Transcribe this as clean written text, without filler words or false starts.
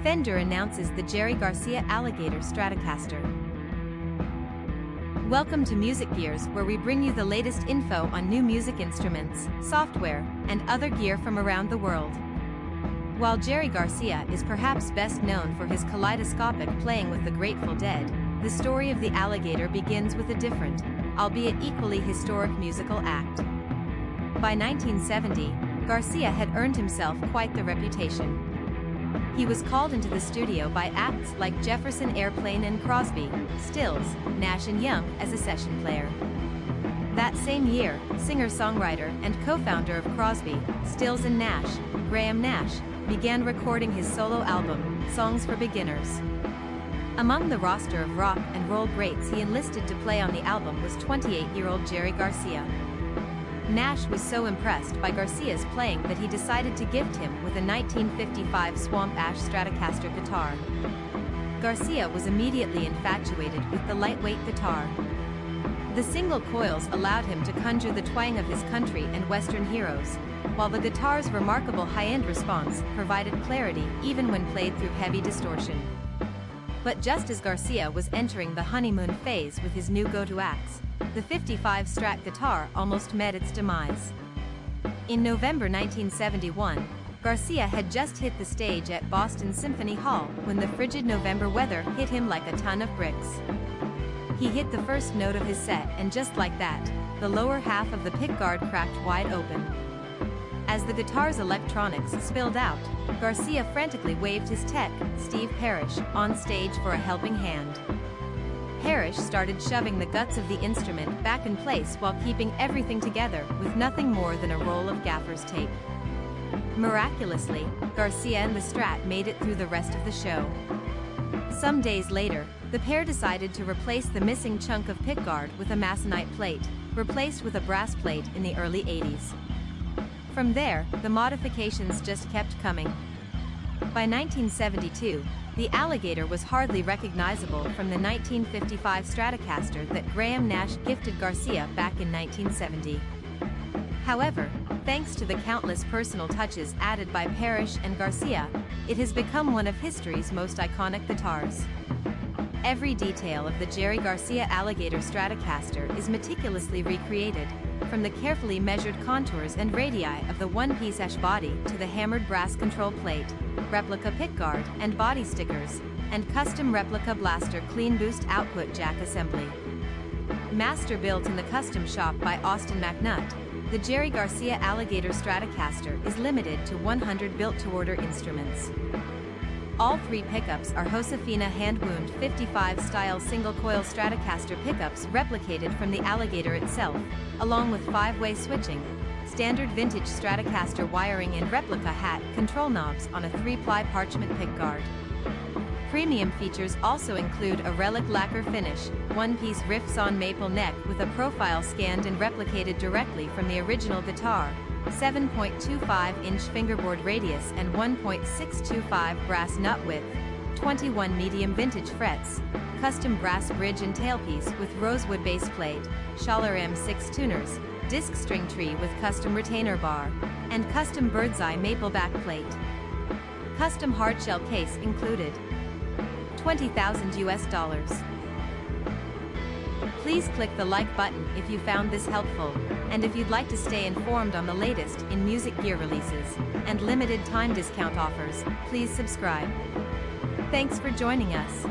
Fender announces the Jerry Garcia Alligator Stratocaster. Welcome to Music Gears, where we bring you the latest info on new music instruments, software, and other gear from around the world. While Jerry Garcia is perhaps best known for his kaleidoscopic playing with the Grateful Dead, the story of the Alligator begins with a different, albeit equally historic musical act. By 1970, Garcia had earned himself quite the reputation. He was called into the studio by acts like Jefferson Airplane and Crosby, Stills, Nash and Young as a session player. That same year, singer-songwriter and co-founder of Crosby, Stills and Nash, Graham Nash, began recording his solo album, Songs for Beginners. Among the roster of rock and roll greats he enlisted to play on the album was 28-year-old Jerry Garcia. Nash was so impressed by Garcia's playing that he decided to gift him with a 1955 Swamp Ash Stratocaster guitar. Garcia was immediately infatuated with the lightweight guitar. The single coils allowed him to conjure the twang of his country and western heroes, while the guitar's remarkable high-end response provided clarity even when played through heavy distortion. But just as Garcia was entering the honeymoon phase with his new go-to axe, the 55 Strat guitar almost met its demise. In November 1971, Garcia had just hit the stage at Boston Symphony Hall when the frigid November weather hit him like a ton of bricks. He hit the first note of his set, and just like that, the lower half of the pickguard cracked wide open. As the guitar's electronics spilled out, Garcia frantically waved his tech, Steve Parrish, on stage for a helping hand. Parrish started shoving the guts of the instrument back in place while keeping everything together with nothing more than a roll of gaffer's tape. Miraculously, Garcia and the Strat made it through the rest of the show. Some days later, the pair decided to replace the missing chunk of pickguard with a masonite plate, replaced with a brass plate in the early 80s. From there, the modifications just kept coming. By 1972, the Alligator was hardly recognizable from the 1955 Stratocaster that Graham Nash gifted Garcia back in 1970. However, thanks to the countless personal touches added by Parrish and Garcia, it has become one of history's most iconic guitars. Every detail of the Jerry Garcia Alligator Stratocaster is meticulously recreated, from the carefully measured contours and radii of the one-piece ash body to the hammered brass control plate, replica pickguard and body stickers, and custom replica blaster clean boost output jack assembly. Master built in the custom shop by Austin McNutt, the Jerry Garcia Alligator Stratocaster is limited to 100 built-to-order instruments. All three pickups are Josefina hand-wound 55-style single-coil Stratocaster pickups replicated from the Alligator itself, along with 5-way switching, standard vintage Stratocaster wiring and replica hat control knobs on a 3-ply parchment pickguard. Premium features also include a relic lacquer finish, one-piece riffs-on maple neck with a profile scanned and replicated directly from the original guitar, 7.25-inch fingerboard radius and 1.625 brass nut width, 21 medium vintage frets, custom brass bridge and tailpiece with rosewood base plate, Schaller M6 tuners, disc string tree with custom retainer bar, and custom bird's eye maple backplate. Custom hardshell case included. $20,000. Please click the like button if you found this helpful, and if you'd like to stay informed on the latest in music gear releases and limited time discount offers, please subscribe. Thanks for joining us.